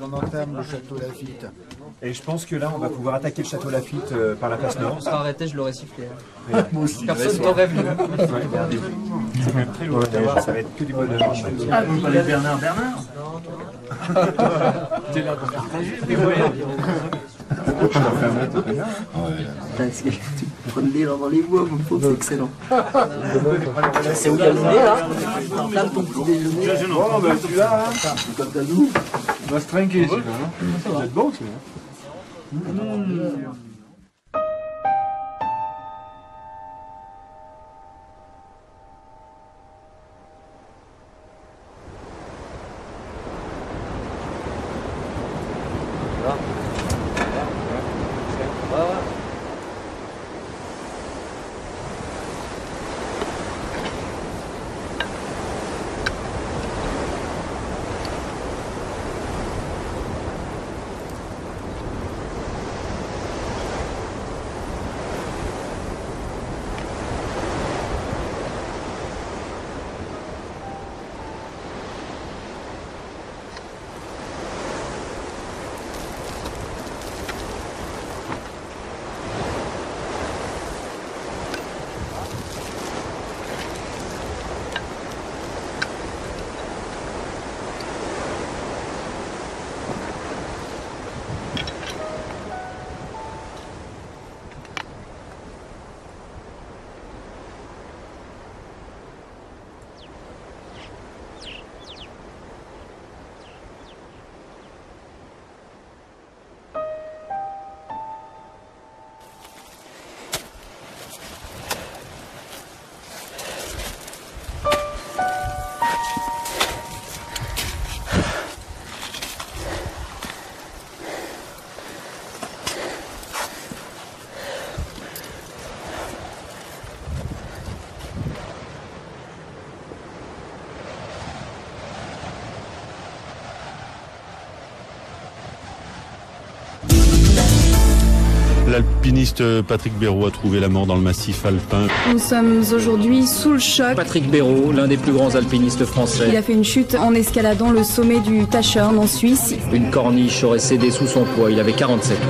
qu'on entame le château Laffitte. Et je pense que là, on va pouvoir attaquer le château Laffitte par la face nord. On serait arrêté, je l'aurais sifflé. Moi aussi. Personne t'aurait vu. Ouais, c'est quand même très lourd. Ça va être que du bonheur. Ah, vous parlez de Bernard Bernard? T'es là pour partager tes moyens. Je t'en fais un mètre, t'es là. Parce que tu prends des dans les bois, mon pauvre, c'est excellent. C'est où il y a le nez, là? Là, ton petit déjeuner. Oh, ben celui-là, hein. Comme t'as nous. On va se trinquer, celui-là. Ça va être bon, celui-là. L'alpiniste Patrick Béraud a trouvé la mort dans le massif alpin. Nous sommes aujourd'hui sous le choc. Patrick Béraud, l'un des plus grands alpinistes français. Il a fait une chute en escaladant le sommet du Tachorn en Suisse. Une corniche aurait cédé sous son poids, il avait 47 ans.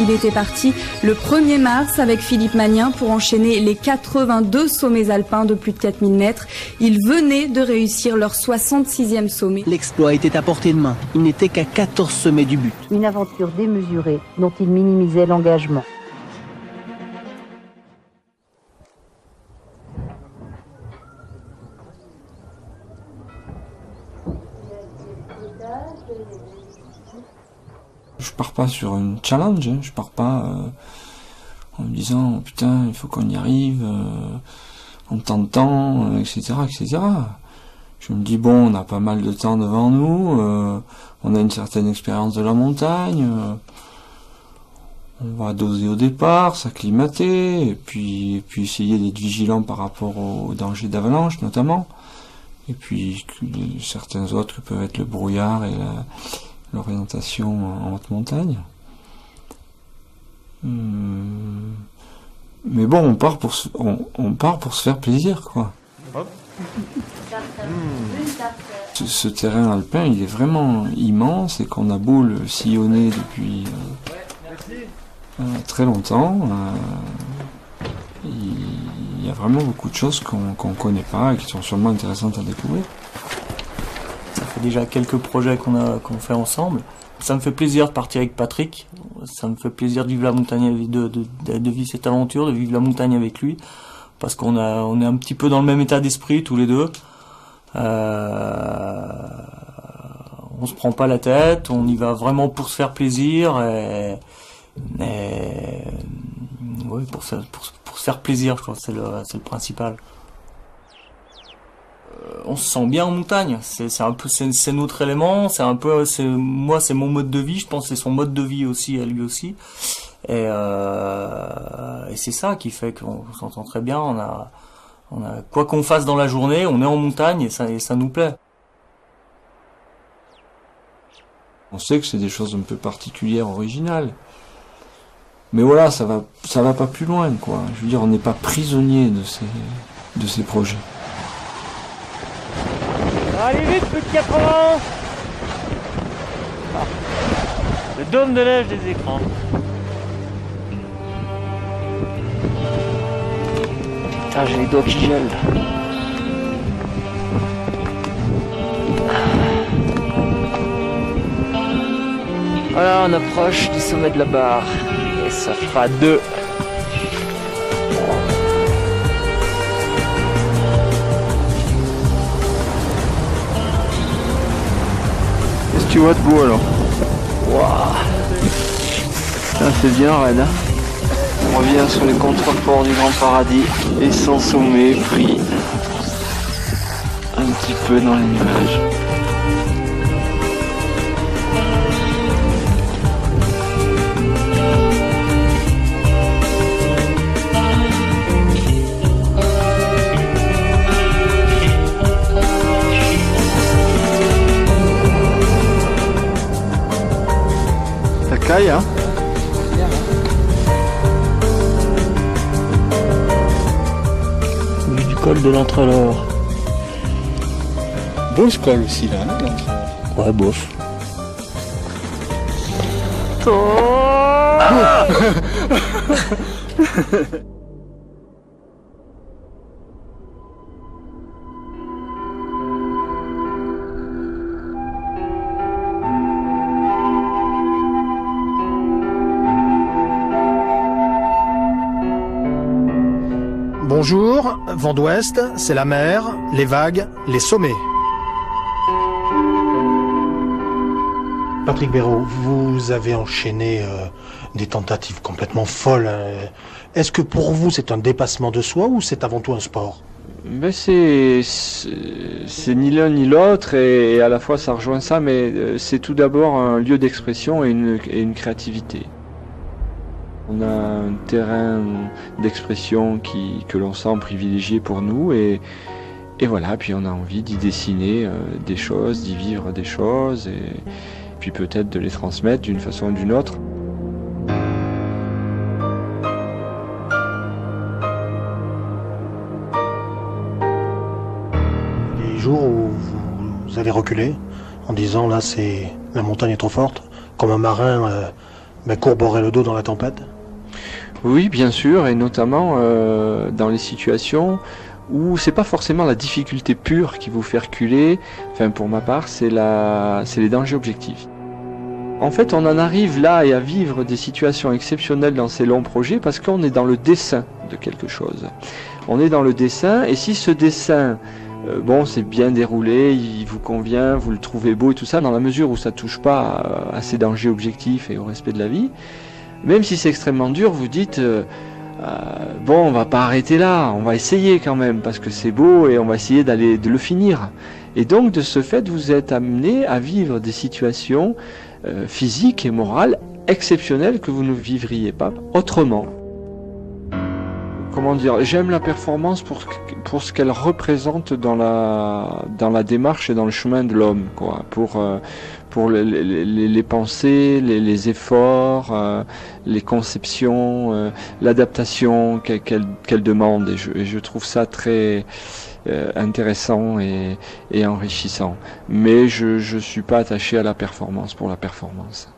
Il était parti le 1er mars avec Philippe Magnin pour enchaîner les 82 sommets alpins de plus de 4000 mètres. Ils venaient de réussir leur 66e sommet. L'exploit était à portée de main. Il n'était qu'à 14 sommets du but. Une aventure démesurée dont il minimisait l'engagement. Je pars pas sur une challenge, hein. Je pars pas en me disant oh, putain il faut qu'on y arrive en tant de temps, etc., etc. Je me dis bon on a pas mal de temps devant nous, on a une certaine expérience de la montagne, on va doser au départ, s'acclimater, et puis essayer d'être vigilant par rapport aux dangers d'avalanche notamment, et puis certains autres que peuvent être le brouillard et l'orientation en haute montagne. Mais bon, on part pour se faire plaisir, quoi. Ce terrain alpin, il est vraiment immense et qu'on a beau le sillonner depuis très longtemps, il y a vraiment beaucoup de choses qu'on connaît pas et qui sont sûrement intéressantes à découvrir. Ça fait déjà quelques projets qu'on fait ensemble. Ça me fait plaisir de partir avec Patrick. Ça me fait plaisir de vivre la montagne, de vivre cette aventure, de vivre la montagne avec lui, parce qu'on est un petit peu dans le même état d'esprit tous les deux. On se prend pas la tête, on y va vraiment pour se faire plaisir et oui, pour se faire plaisir, je crois que c'est le principal. On se sent bien en montagne, c'est un peu c'est notre élément, c'est moi c'est mon mode de vie, je pense que c'est son mode de vie aussi à lui aussi, et c'est ça qui fait qu'on s'entend très bien. On a quoi qu'on fasse dans la journée, on est en montagne et ça nous plaît. On sait que c'est des choses un peu particulières, originales, mais voilà, ça va pas plus loin, quoi. Je veux dire, on n'est pas prisonnier de ces projets. Allez vite, plus de 80. Le dôme de neige des écrans. Putain, j'ai les doigts qui gèlent. Voilà, on approche du sommet de la barre. Et ça fera 2. Qu'est-ce que tu vois de beau alors? Waouh. Ça fait bien raide, hein. On revient sur les contreforts du Grand Paradis et son sommet pris un petit peu dans les nuages. Ça caille, hein. Du col de l'Entreleur. Beau ce col aussi là, hein, Ouais, bof. Bonjour, vent d'ouest, c'est la mer, les vagues, les sommets. Patrick Béraud, vous avez enchaîné des tentatives complètement folles. Est-ce que pour vous c'est un dépassement de soi ou c'est avant tout un sport? Ben c'est ni l'un ni l'autre et à la fois ça rejoint ça, mais c'est tout d'abord un lieu d'expression et une créativité. On a un terrain d'expression que l'on sent privilégié pour nous et voilà, puis on a envie d'y dessiner des choses, d'y vivre des choses et puis peut-être de les transmettre d'une façon ou d'une autre. Les jours où vous avez reculé en disant là la montagne est trop forte, comme un marin courberait le dos dans la tempête? Oui, bien sûr, et notamment dans les situations où c'est pas forcément la difficulté pure qui vous fait reculer, enfin pour ma part, c'est les dangers objectifs. En fait, on en arrive là et à vivre des situations exceptionnelles dans ces longs projets parce qu'on est dans le dessin de quelque chose. On est dans le dessin, et si ce dessin, c'est bien déroulé, il vous convient, vous le trouvez beau et tout ça, dans la mesure où ça touche pas à ces dangers objectifs et au respect de la vie, même si c'est extrêmement dur, vous dites on va pas arrêter là, on va essayer quand même parce que c'est beau et on va essayer de le finir. Et donc de ce fait, vous êtes amené à vivre des situations physiques et morales exceptionnelles que vous ne vivriez pas autrement. Comment dire, j'aime la performance pour ce qu'elle représente dans la démarche et dans le chemin de l'homme, quoi. Pour les pensées, les efforts, les conceptions, l'adaptation qu'elle demande, et je trouve ça très intéressant et enrichissant. Mais je suis pas attaché à la performance pour la performance.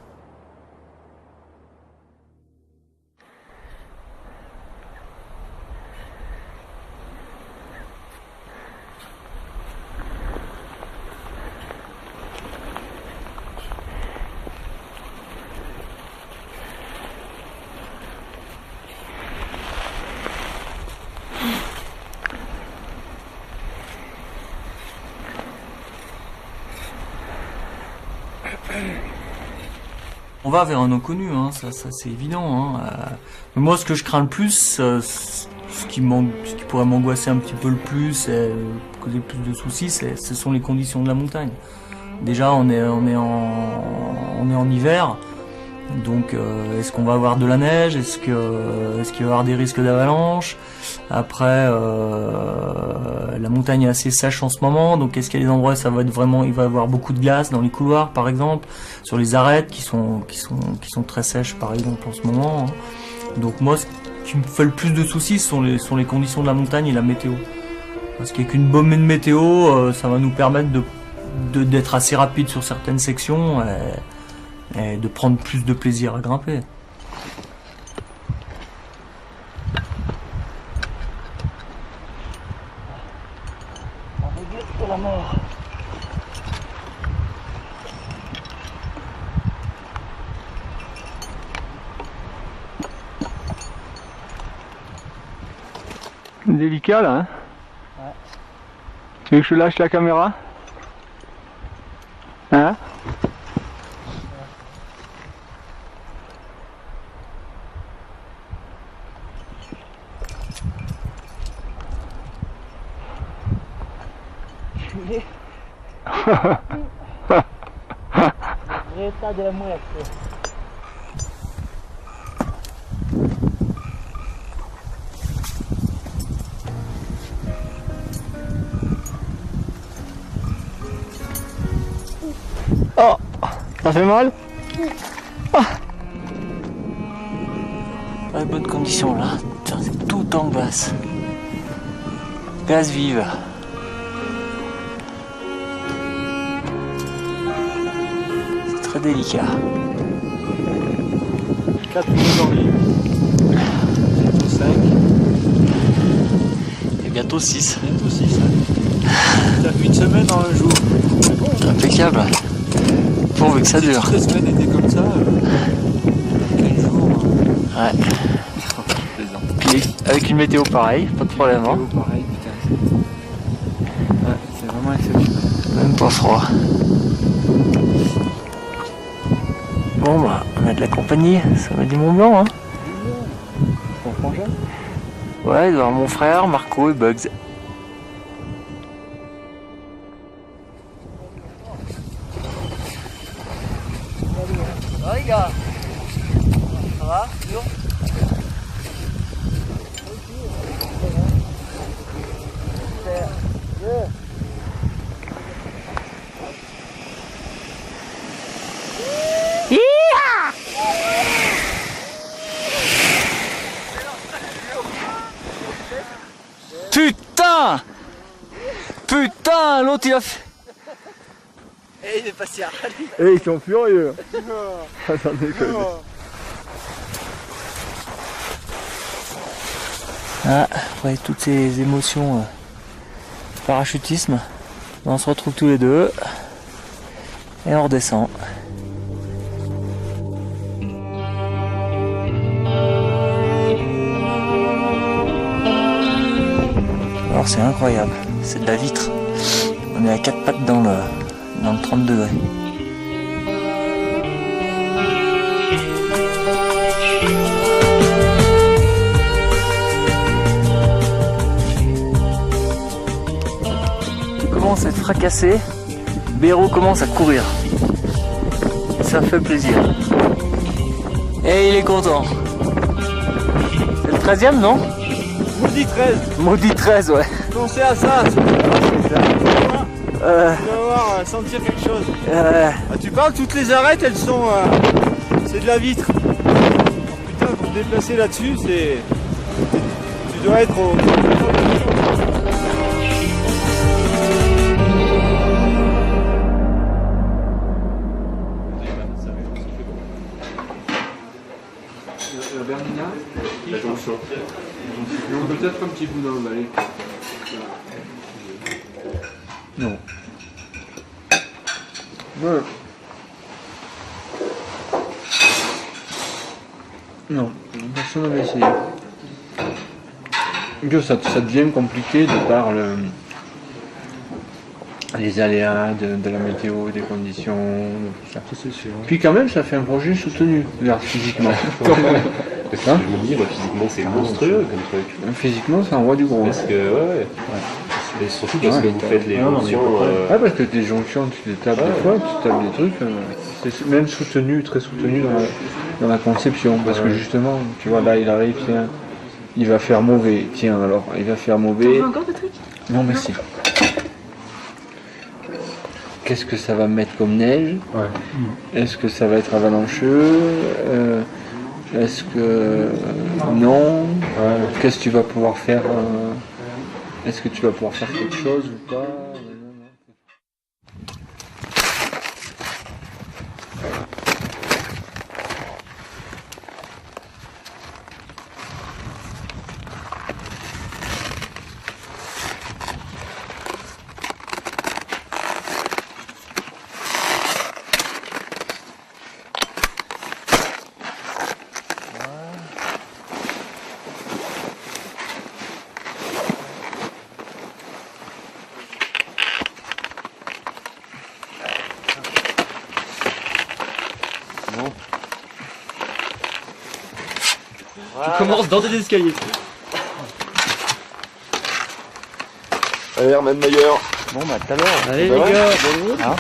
On va vers un inconnu, hein, ça c'est évident. Hein. Mais moi, ce que je crains le plus, ce qui pourrait m'angoisser un petit peu le plus, et causer plus de soucis, ce sont les conditions de la montagne. Déjà, on est en hiver, donc est-ce qu'on va avoir de la neige, est-ce qu'il va y avoir des risques d'avalanche? Après, la montagne est assez sèche en ce moment, donc est-ce qu'il y a des endroits où il va y avoir beaucoup de glace dans les couloirs, par exemple, sur les arêtes qui sont très sèches, par exemple, en ce moment. Hein. Donc moi, ce qui me fait le plus de soucis sont les conditions de la montagne et la météo. Parce qu'avec une bonne météo, ça va nous permettre d'être assez rapide sur certaines sections et de prendre plus de plaisir à grimper. La mort. Délicat là, hein? Ouais. Tu veux que je lâche la caméra? Hein? Réétat de la muerte. Oh! Ça fait mal? Pas de bonnes conditions là, c'est tout en glace. Glace vive. C'est très délicat. 4 minutes en ligne. Bientôt 5. Et bientôt 6. Bientôt 6. T'as fait une semaine en un jour. Impeccable. Pourvu que ça dure. Si toutes les semaines étaient comme ça, 15 jours. Ouais. Puis avec une météo pareille, pas de problème. Hein. Pareil, putain. Ouais, c'est vraiment exceptionnel. Même pas froid. Bon bah, on a de la compagnie, ça met du Mont Blanc. Hein. Ton frangin? Ouais, il doit y avoir mon frère, Marco et Bugs. Ça va les gars? Ça va? Dur? Putain! Putain, l'autre il a fait... Et il est passé à rallye. Eh, ils sont furieux. Attendez que... Ah, après toutes ces émotions parachutisme, on se retrouve tous les deux et on redescend. Alors c'est incroyable, c'est de la vitre. On est à 4 pattes dans le 30 degrés. Commence à être fracassé, Béraud commence à courir. Ça fait plaisir. Et il est content. C'est le 13e, non? Maudit 13. Maudit 13, ouais. Pensez à ça. Tu vas voir, sentir quelque chose. Ah, tu parles, toutes les arêtes, elles sont... c'est de la vitre. Putain, pour te déplacer là-dessus, c'est... Tu dois être au... La Bernina, la jonction. Non, peut-être un petit bout dans le balai. Non. Ouais. Non, personne n'avait essayé. Que ça devient compliqué de par les aléas de la météo, des conditions, de tout ça. C'est sûr. Puis quand même, ça fait un projet soutenu, physiquement. Hein, je me dis, physiquement, c'est monstrueux comme truc. Physiquement, c'est un roi du gros. Parce que, ouais. Et surtout parce que vous faites les jonctions. Ouais, parce que tes jonctions, tu les tapes des fois, tu tapes des trucs. C'est même soutenu, très soutenu dans la conception. Parce que justement, tu vois, là, il arrive, tiens, il va faire mauvais. Tiens, alors, il va faire mauvais. Tu veux encore des trucs? Non, merci. Qu'est-ce que ça va mettre comme neige? Ouais. Est-ce que ça va être avalancheux? Est-ce que non? Ouais. Qu'est-ce que tu vas pouvoir faire? Est-ce que tu vas pouvoir faire quelque chose ou pas? Tu commences dans des escaliers. Allez, Herman Mayer. Bon bah tout à l'heure. Allez Bah les ouais. gars, bonne route. Hein.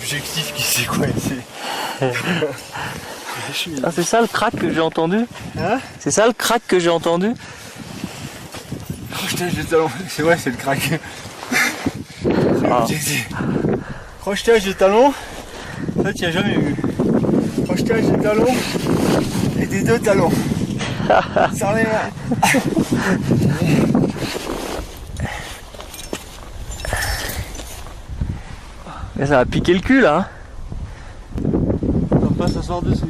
Objectif qui s'est coincé. Ah, c'est ça le crack que j'ai entendu? Hein? C'est ça le crack que j'ai entendu? Crochetage de talon. C'est vrai, c'est le crack. C'est Ah. l'objectif. Crochetage de talon. En fait, il n'y a jamais eu. Crochetage de talon et des deux talons. Sans les mains. Mais ça va piquer le cul là. Hein. On va pas s'asseoir dessus.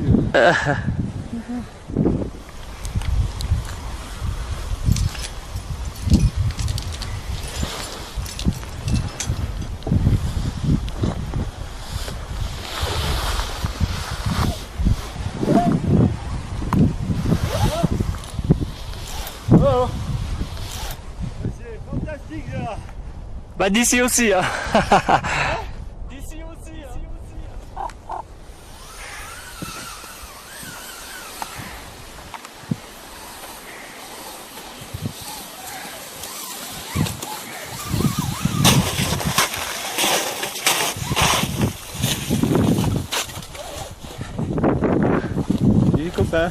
Oh, c'est fantastique là. Bah d'ici aussi. Hein. D'ici aussi. Salut copain.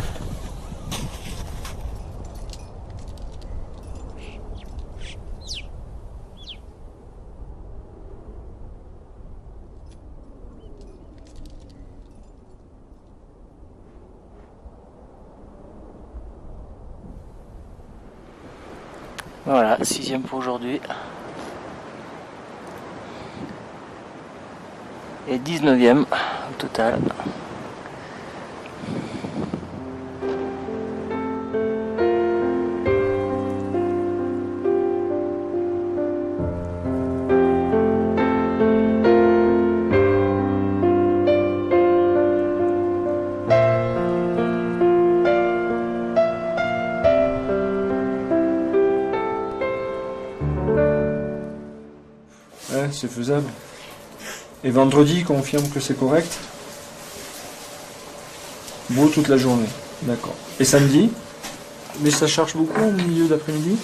Voilà, 6e pour aujourd'hui. Et 19e au total. Ouais, c'est faisable. Et vendredi, confirme que c'est correct? Beau toute la journée, d'accord. Et samedi? Mais ça charge beaucoup au milieu d'après-midi?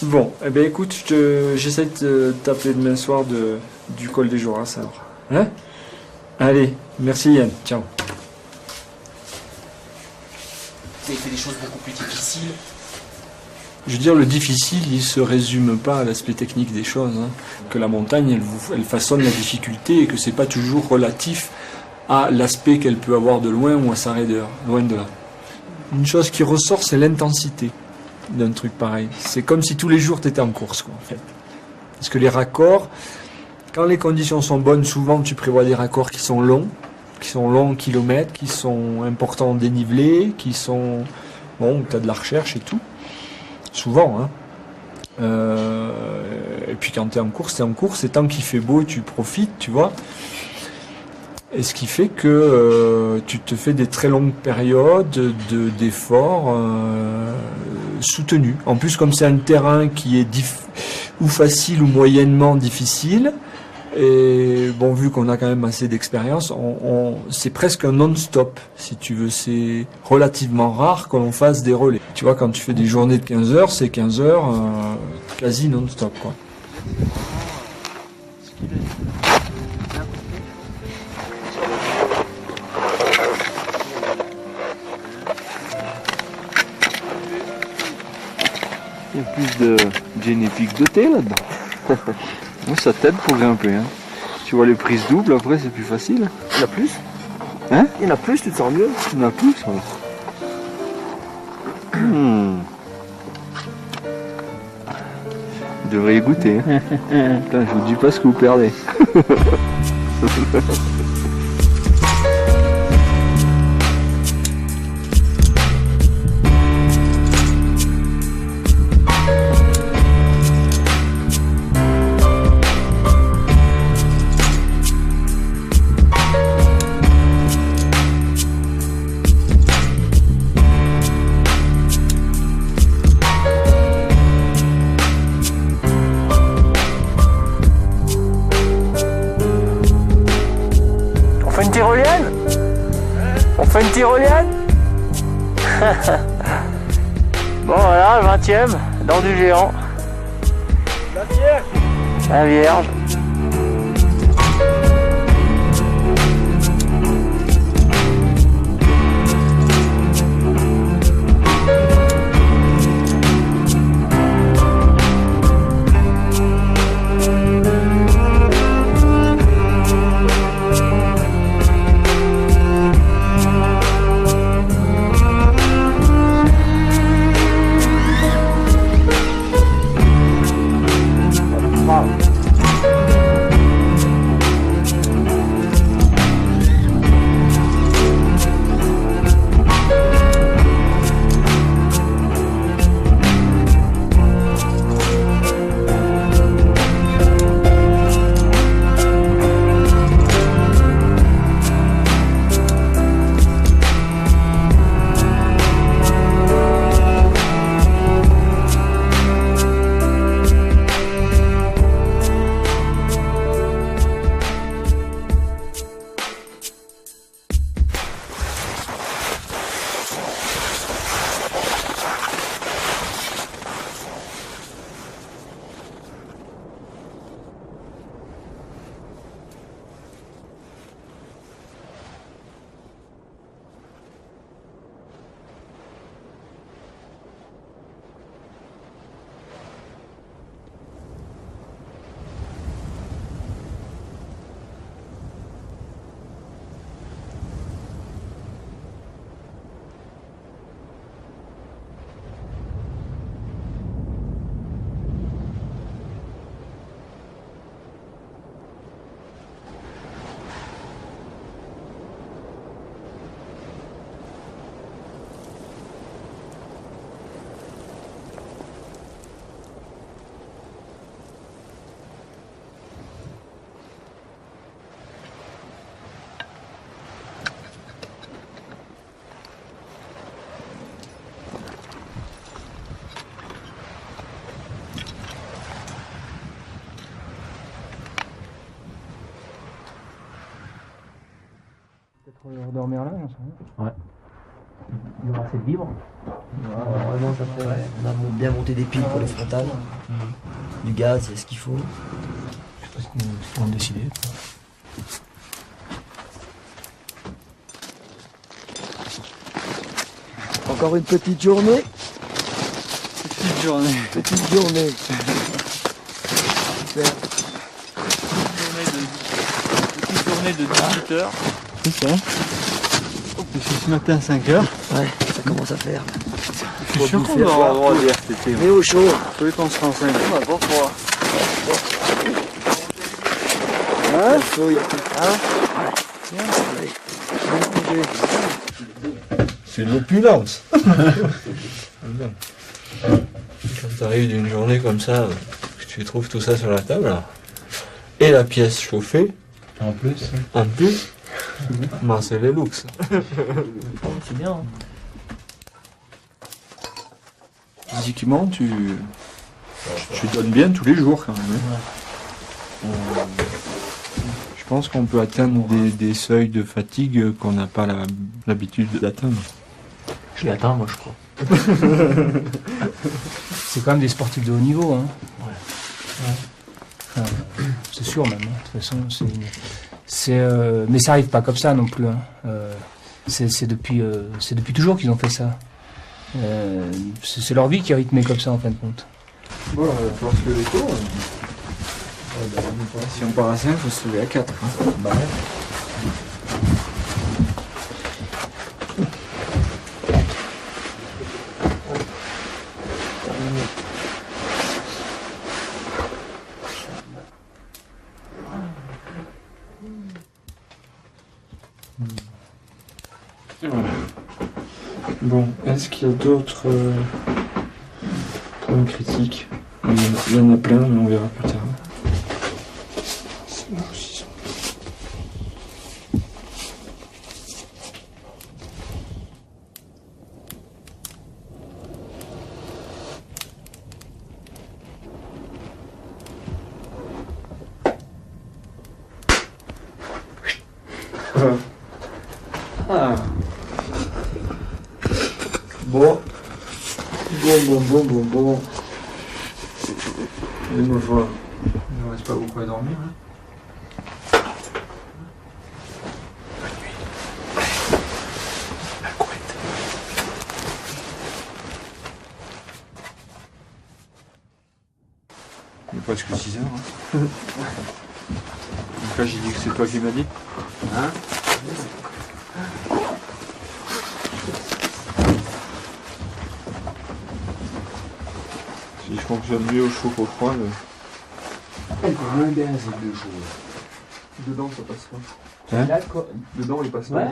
Bon, eh ben écoute, j'essaie de t'appeler demain soir du col des Joras alors. Hein? Allez, merci Yann, ciao. Vous avez fait des choses beaucoup plus difficiles. Je veux dire, le difficile, il se résume pas à l'aspect technique des choses. Hein. Que la montagne, elle façonne la difficulté et que c'est pas toujours relatif à l'aspect qu'elle peut avoir de loin ou à sa raideur, loin de là. Une chose qui ressort, c'est l'intensité d'un truc pareil. C'est comme si tous les jours tu étais en course, quoi, en fait. Parce que les raccords, quand les conditions sont bonnes, souvent tu prévois des raccords qui sont longs en kilomètres, qui sont importants en dénivelé, qui sont... Bon, tu as de la recherche et tout. Souvent, hein. Et puis quand t'es en course, et tant qu'il fait beau, tu profites, tu vois. Et ce qui fait que tu te fais des très longues périodes d'efforts soutenus. En plus, comme c'est un terrain qui est ou facile ou moyennement difficile, et bon, vu qu'on a quand même assez d'expérience, c'est presque un non-stop, si tu veux. C'est relativement rare que l'on fasse des relais. Tu vois, quand tu fais des journées de 15 heures, c'est 15 heures quasi non-stop, quoi. Il y a plus de génétique de thé là-dedans. Ça t'aide pour grimper. Hein. Tu vois les prises doubles, après c'est plus facile. Il y en a plus? Hein? Il y en a plus, tu te sens mieux? Il y en a plus alors. Vous devriez goûter. Hein. Putain, je vous dis pas ce que vous perdez. fait une tyrolienne. Bon voilà, le 20e, dans du géant. La Vierge. La Vierge. Peut-être dormir là, on sait rien. Ouais. Il y aura assez de vivre. Vraiment, ça fait, on a bien monté des piles pour les frontales. Du gaz, il y a ce qu'il faut. Je sais pas ce qu'on a décidé. Encore une petite journée. Petite journée. Petite journée. Super. Petite journée de 18h. C'est ça. Depuis ce matin à 5h. Ouais, ça commence à faire. Je suis sûr qu'on aura le droit d'hier cet été. Mais au chaud. Faut qu'on se renseigne. On n'a pas froid. Hein? Il faut, il y a tout. Hein? Ouais. Bien manger. C'est l'opulence. Quand tu arrives d'une journée comme ça, que tu trouves tout ça sur la table, et la pièce chauffée, En plus. ben c'est les looks. C'est bien. Hein? Physiquement, tu donnes bien tous les jours quand même. Hein. Je pense qu'on peut atteindre des seuils de fatigue qu'on n'a pas l'habitude d'atteindre. Je l'ai atteint, moi, je crois. C'est quand même des sportifs de haut niveau. Hein. Ouais. Enfin, c'est sûr même. Hein. De toute façon, mais ça arrive pas comme ça non plus. Hein. C'est depuis toujours qu'ils ont fait ça. C'est leur vie qui est rythmée comme ça en fin de compte. Bon, je pense que les cours, si on part à 5, il faut se lever à 4. Hein. Bah ouais. Voilà. Bon, est-ce qu'il y a d'autres points critiques? Il y en a plein, mais on verra plus tard. C'est là aussi. Ah. Bon. Bon. Et ma foi, il ne reste pas beaucoup à dormir. Hein. Il est presque 6 heures. Hein. Donc là, j'ai dit que c'est toi qui m'as dit. Hein? Si je fonctionne mieux au chaud qu'au froid, Elle peut moins bien ces deux choses. Dedans, ça passe pas. Hein? Dedans, il passe pas. Ouais,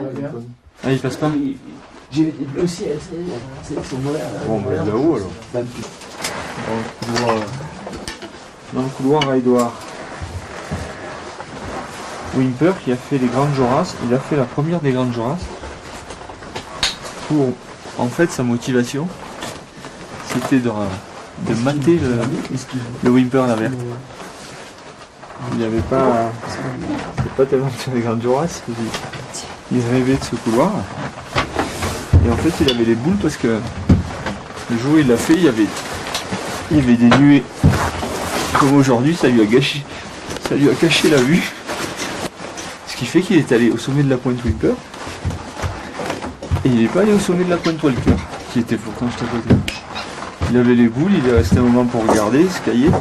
ah, il passe pas? J'ai le ciel, c'est voilà. Bon, bah là-haut alors. Dans le couloir à Édouard. Wimper qui a fait les Grandes Jorasses, il a fait la première des Grandes Jorasses. Pour, en fait, sa motivation, c'était de mater le Wimper la verte. Il n'y avait pas, c'est pas tellement sur les Grandes Jorasses, il rêvait de ce couloir. Et en fait, il avait les boules parce que le jour où il l'a fait, il y avait des nuées. Comme aujourd'hui, ça lui a caché la vue. Ce qui fait qu'il est allé au sommet de la pointe Wimper. Et il n'est pas allé au sommet de la pointe Walker, qui était pourtant juste à côté. Il avait les boules, il est resté un moment pour regarder, se cailler.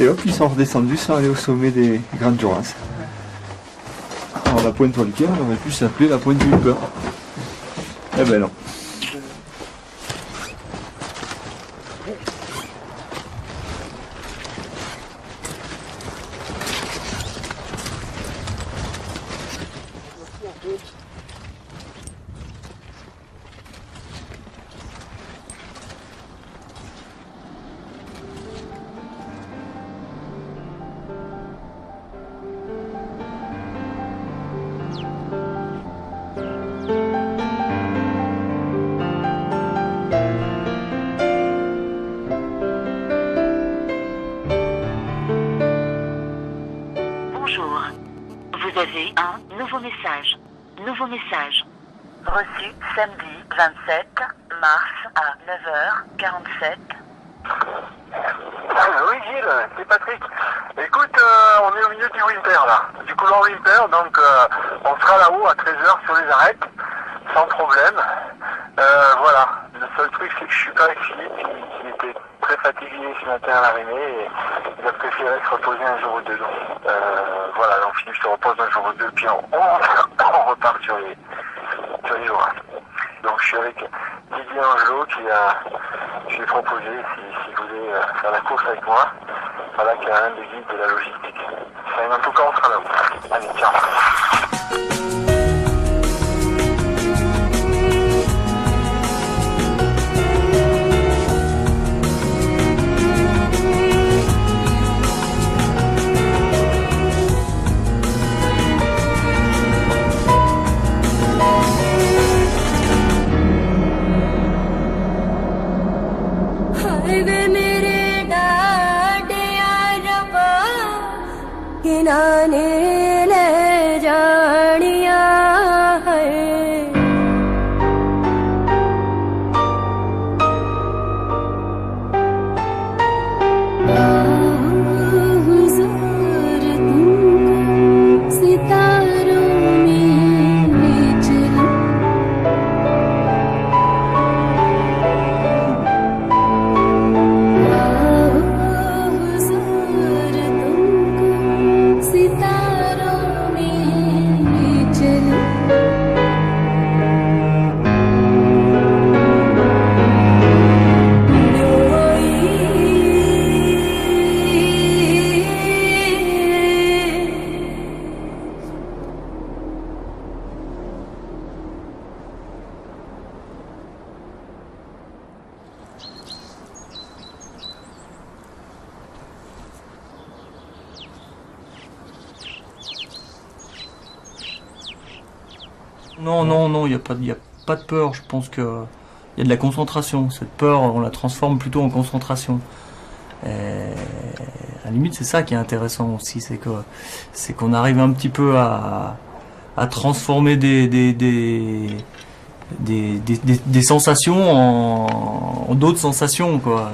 Et hop, ils sont redescendus sans aller au sommet des Grandes Jorasses. Alors la pointe Walker, elle aurait pu s'appeler la pointe Wimper. Eh ben non. Nouveau message. Reçu samedi 27 mars à 9h47. Oui Gilles, c'est Patrick. Écoute, on est au milieu du Wimper là, du couloir Wimper, donc on sera là-haut à 13h sur les arêtes, sans problème. Voilà, le seul truc c'est que je suis pas avec Philippe, qui était très fatigué ce matin à l'arrivée et il a préféré se reposer un jour ou deux. Donc, voilà, donc Philippe se repose un jour ou deux, puis on repart sur les jours. Donc je suis avec Didier Angelot je lui ai proposé s'il voulait faire la course avec moi. Voilà, qui est un des guides de la logistique. Enfin, en tout cas, on sera là-haut. Allez, ciao. किनारे ले जानिया है हुजूर तुमको सितारों में चलूं Non, il n'y a pas de peur. Je pense qu'il y a de la concentration. Cette peur, on la transforme plutôt en concentration. Et à la limite, c'est ça qui est intéressant aussi, c'est qu'on arrive un petit peu à transformer des des sensations en d'autres sensations, quoi.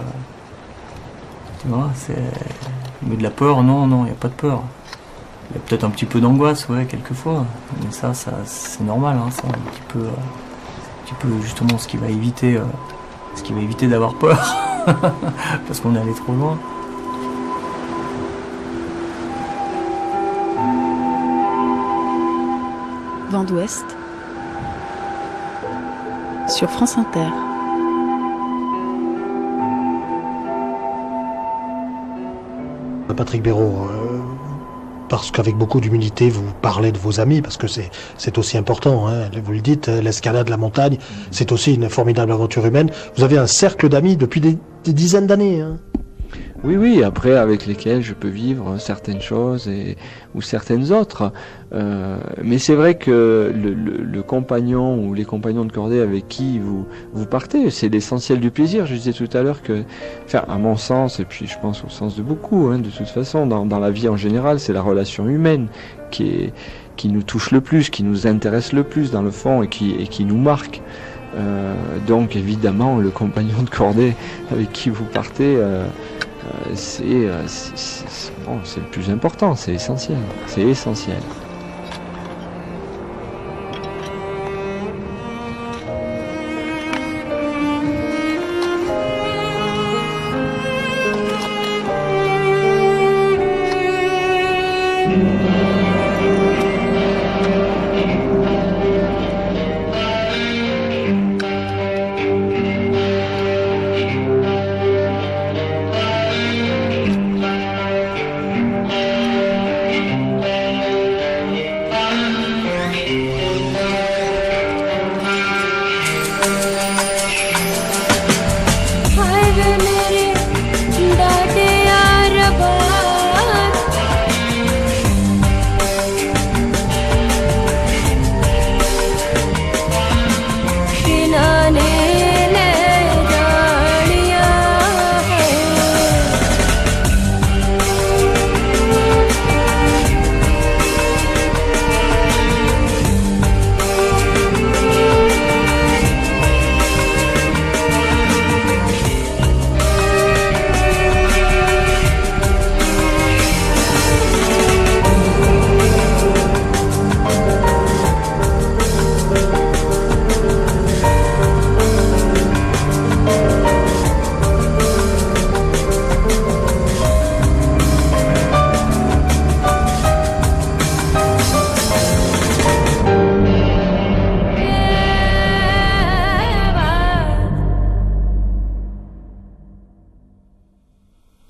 Tu vois, mais de la peur, non, il n'y a pas de peur. Il y a peut-être un petit peu d'angoisse, ouais, quelquefois. Mais ça c'est normal, hein, c'est un petit peu justement ce qui va éviter d'avoir peur. Parce qu'on est allé trop loin. Vent d'Ouest sur France Inter. Patrick Béraud, parce qu'avec beaucoup d'humilité, vous parlez de vos amis, parce que c'est aussi important, hein, vous le dites, l'escalade, la montagne, c'est aussi une formidable aventure humaine. Vous avez un cercle d'amis depuis des dizaines d'années. Hein. Oui, après, avec lesquels je peux vivre certaines choses ou certaines autres. Mais c'est vrai que le compagnon ou les compagnons de cordée avec qui vous partez, c'est l'essentiel du plaisir. Je disais tout à l'heure que, enfin, à mon sens, et puis je pense au sens de beaucoup, hein, de toute façon, dans la vie en général, c'est la relation humaine qui nous touche le plus, qui nous intéresse le plus dans le fond et qui nous marque. Donc évidemment, le compagnon de cordée avec qui vous partez, c'est le plus important, c'est essentiel.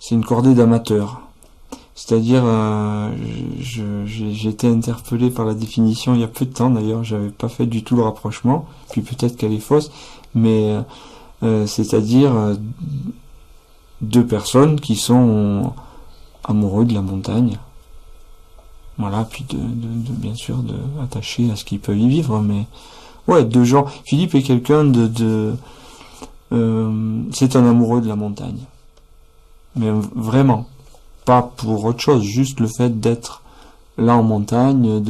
C'est une cordée d'amateurs. C'est-à-dire, j'ai été interpellé par la définition il y a peu de temps d'ailleurs, j'avais pas fait du tout le rapprochement, puis peut-être qu'elle est fausse, mais c'est-à-dire deux personnes qui sont amoureux de la montagne. Voilà, puis bien sûr attachés à ce qu'ils peuvent y vivre, mais ouais, deux gens. Philippe est quelqu'un c'est un amoureux de la montagne. Mais vraiment, pas pour autre chose, juste le fait d'être là en montagne,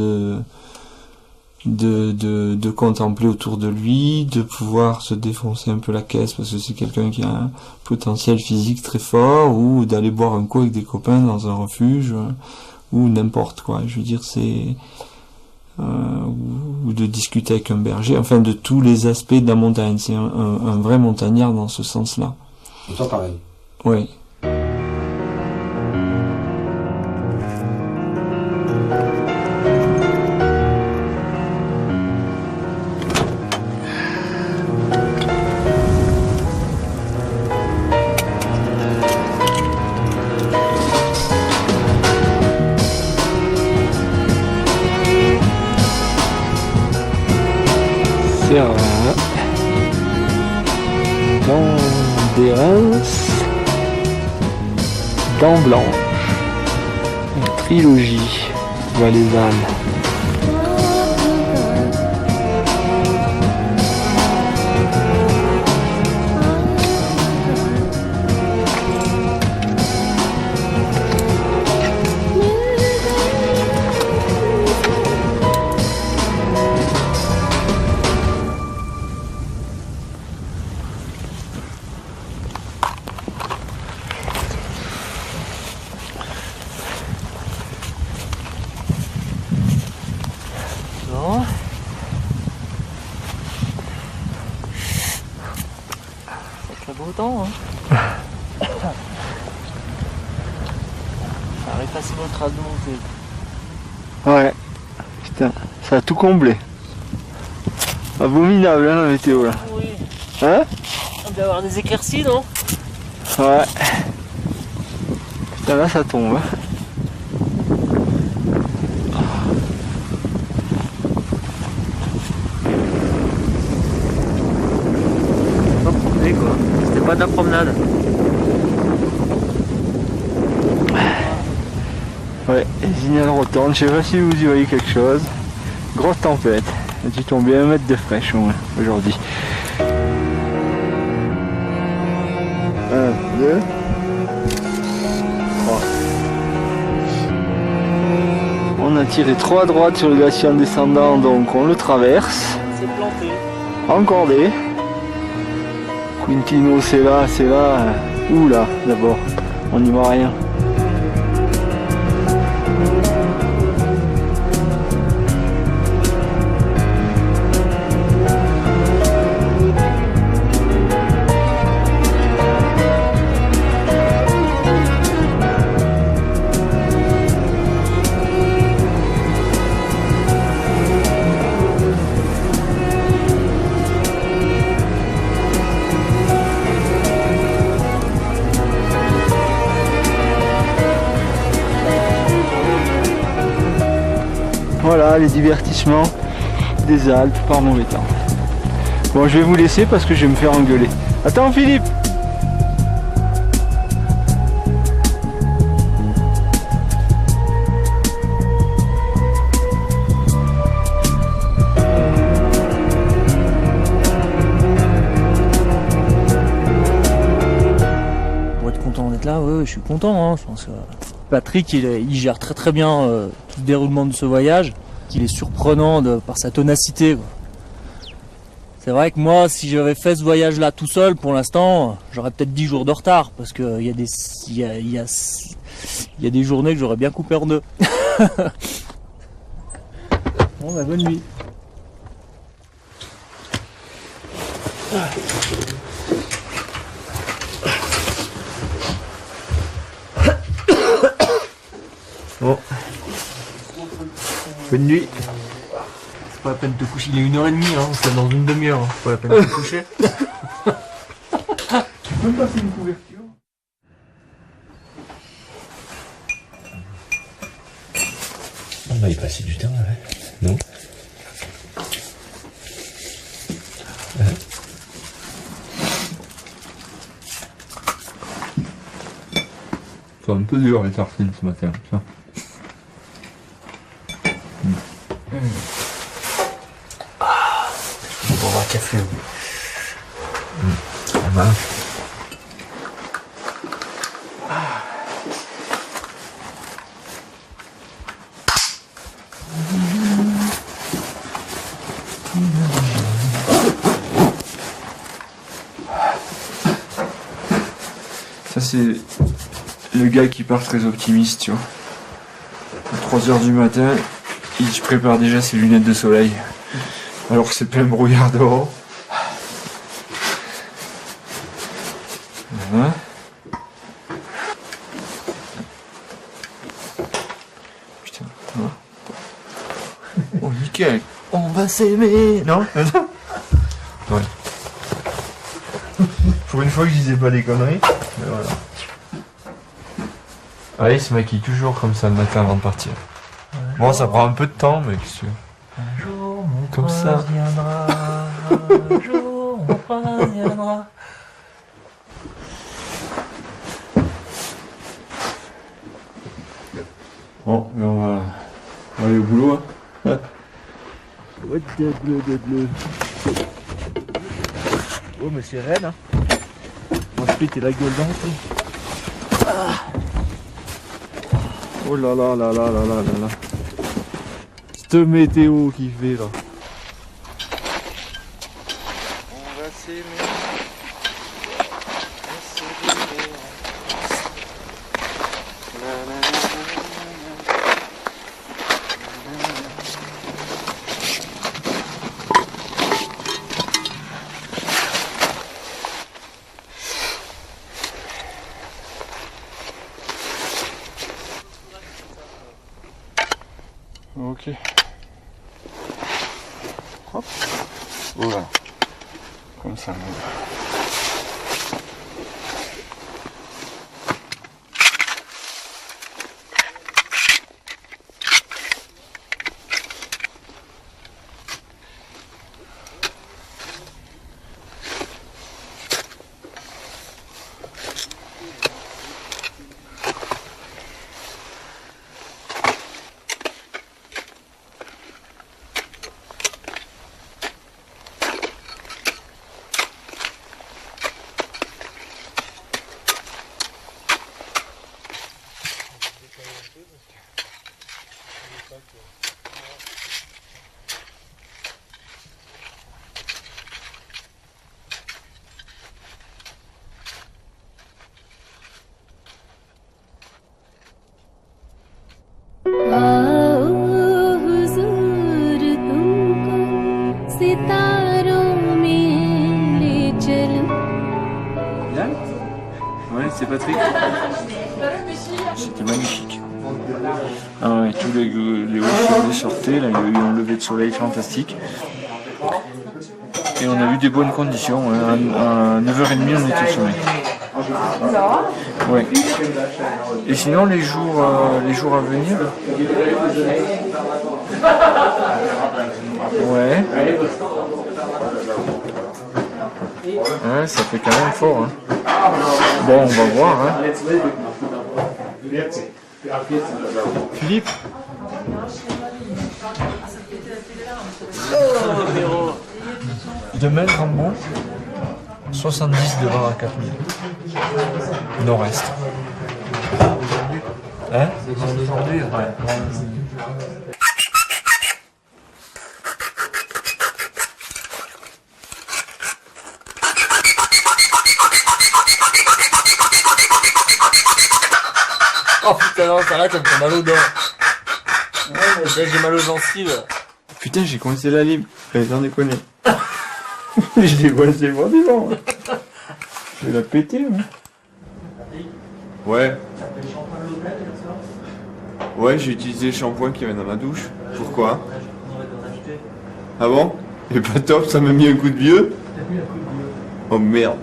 de contempler autour de lui, de pouvoir se défoncer un peu la caisse parce que c'est quelqu'un qui a un potentiel physique très fort, ou d'aller boire un coup avec des copains dans un refuge, ou n'importe quoi. Je veux dire, c'est ou de discuter avec un berger, enfin de tous les aspects de la montagne. C'est un vrai montagnard dans ce sens-là. Et toi pareil. Oui. Dans des Reims, Dents Blanches, une trilogie valaisanne. Très beau temps, hein. Ça arrive facilement le trace de montée. Ouais, putain, ça a tout comblé. Abominable hein, la météo là. Oui. Hein? On doit avoir des éclaircies, non? Ouais. Putain là ça tombe. Hein. Pas promener quoi. C'était pas de la promenade. Ouais, Zignal retourne, je sais pas si vous y voyez quelque chose. Grosse tempête. Il a dû tomber 1 mètre de fraîche au moins aujourd'hui. 1, 2, 3. On a tiré trop à droite sur le glacier en descendant, donc on le traverse. C'est planté. Encordé. Quintino c'est là, c'est là. Ouh là d'abord, on n'y voit rien. Voilà les divertissements des Alpes par mauvais temps. Bon, je vais vous laisser parce que je vais me faire engueuler. Attends Philippe! Pour être content d'être là, ouais, je suis content, hein, je pense. Patrick, il gère très bien tout le déroulement de ce voyage. Il est surprenant par sa ténacité. C'est vrai que moi, si j'avais fait ce voyage-là tout seul, pour l'instant, j'aurais peut-être 10 jours de retard, parce qu'il y a des journées que j'aurais bien coupé en deux. Bon, bah, bonne nuit. Bon. Bonne nuit. C'est pas la peine de te coucher, il est 1h30, hein, c'est dans une demi-heure, hein. C'est pas la peine de te coucher. Tu peux me passer une couverture? On va y passer du temps, ouais. Non? C'est un peu dur les tartines ce matin. Ça. On va boire un café. Ça va. Ça c'est le gars qui part très optimiste, tu vois. À 3h du matin, il prépare déjà ses lunettes de soleil. Alors que c'est plein brouillard dehors. Voilà. Putain, voilà. Oh nickel. On va s'aimer, non? Ouais. Pour une fois que je disais pas des conneries. Mais voilà. Ah, il se maquille toujours comme ça le matin avant de partir. Bon, ça prend un peu de temps, mais qu'est-ce que tu veux? Un jour, mon comme ça. Viendra, un jour, mon prince viendra. Bon, mais on va aller au boulot, hein. Oh, mais c'est raide, hein. Ensuite, t'es la gueule dans le trou. Oh là là là là là là là là. Cette météo qui fait là. On va s'aimer. Voilà. Comme ça. Ouais, c'est Patrick. C'était magnifique. Ah ouais, tous les hauts soleils sortaient, là, il y a eu un lever de soleil fantastique. Et on a eu des bonnes conditions. À 9h30, on était au sommet. Ouais. Et sinon, les jours à venir. Ouais. Ouais, ça fait quand même fort. Hein. Bon, on va voir. Hein. Philippe. Demain, Rambo, 70 devant à 4000. Nord-est. Hein? Aujourd'hui, ouais. Oh putain, non, ça arrête, ça me fait mal aux dents. Ouais, j'ai mal aux gencives. Putain, j'ai coincé la lime. Sans déconner. Je l'ai coincé moi devant. Je vais la péter, moi. Ouais. Ouais, j'ai utilisé le shampoing qui avait dans ma douche. Pourquoi? Ah bon? Il est pas top, ça m'a mis un coup de vieux. Oh merde.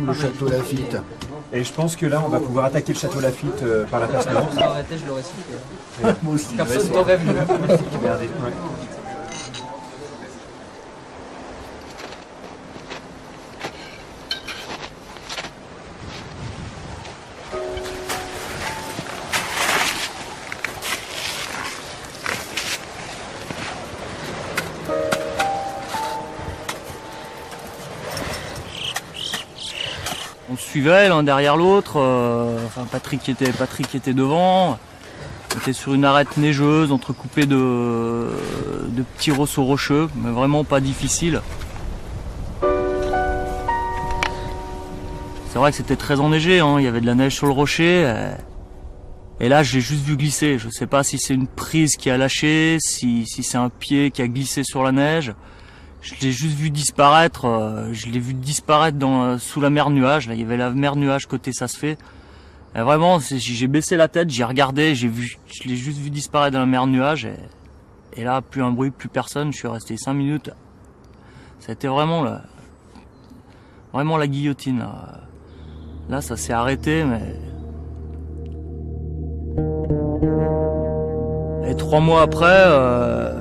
Le château Laffitte. Et je pense que là, on va pouvoir attaquer le château Laffitte par la place Nord. Arrêtez, je l'aurais su. Moi aussi. Personne n'aurait vu. Regardez. Ouais. On se suivait l'un derrière l'autre, enfin Patrick était devant, on était sur une arête neigeuse entrecoupée de petits rosseaux rocheux, mais vraiment pas difficile. C'est vrai que c'était très enneigé, hein, il y avait de la neige sur le rocher, et là j'ai juste vu glisser, je sais pas si c'est une prise qui a lâché, si c'est un pied qui a glissé sur la neige. Je l'ai juste vu disparaître, sous la mer nuage. Là, il y avait la mer nuage côté ça se fait. Et vraiment, j'ai baissé la tête, j'ai regardé, je l'ai juste vu disparaître dans la mer nuage. Et là, plus un bruit, plus personne. Je suis resté 5 minutes. Ça a été vraiment la guillotine. Là, ça s'est arrêté, mais. Et 3 mois après.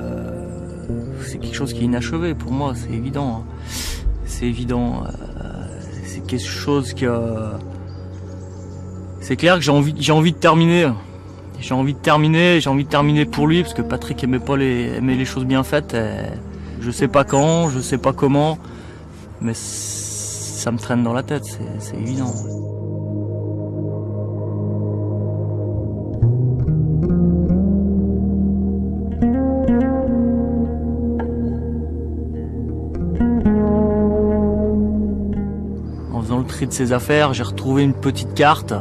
C'est quelque chose qui est inachevé pour moi, c'est évident. Hein. C'est évident. C'est quelque chose que... C'est clair que j'ai envie de terminer. J'ai envie de terminer pour lui, parce que Patrick aimait les choses bien faites. Je sais pas quand, je sais pas comment, mais ça me traîne dans la tête, c'est évident. En faisant le tri de ses affaires, j'ai retrouvé une petite carte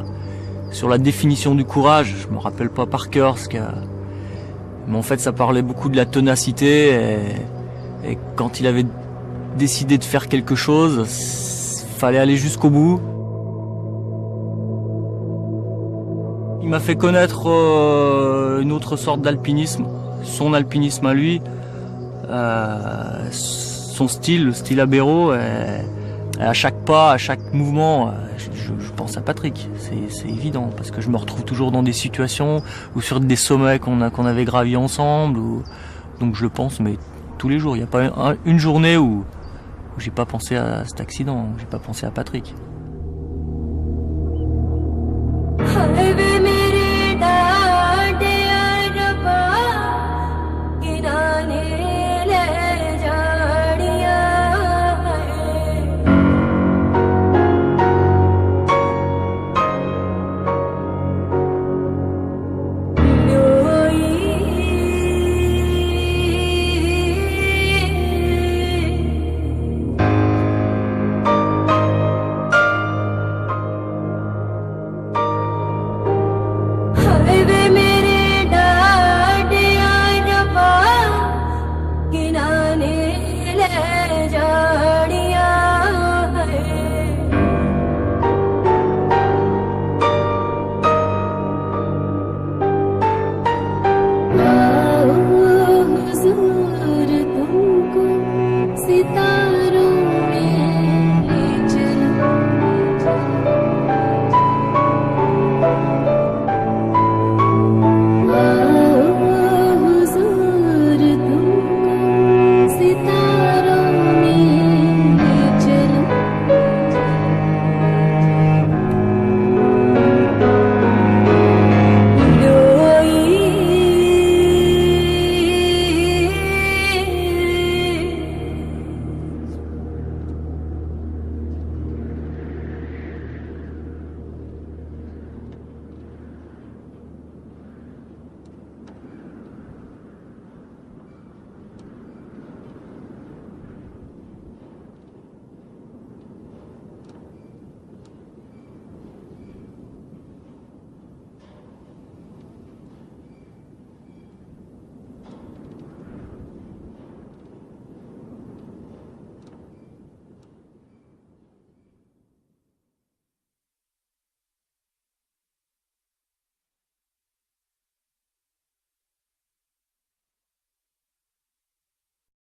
sur la définition du courage. Je me rappelle pas par cœur mais en fait ça parlait beaucoup de la ténacité et quand il avait décidé de faire quelque chose, fallait aller jusqu'au bout. Il m'a fait connaître une autre sorte d'alpinisme, son alpinisme à lui, son style, le style Abero. Et à chaque pas, à chaque mouvement, je pense à Patrick, c'est évident, parce que je me retrouve toujours dans des situations ou sur des sommets qu'on avait gravis ensemble, donc je le pense, mais tous les jours. Il n'y a pas une journée où j'ai pas pensé à cet accident, où j'ai pas pensé à Patrick.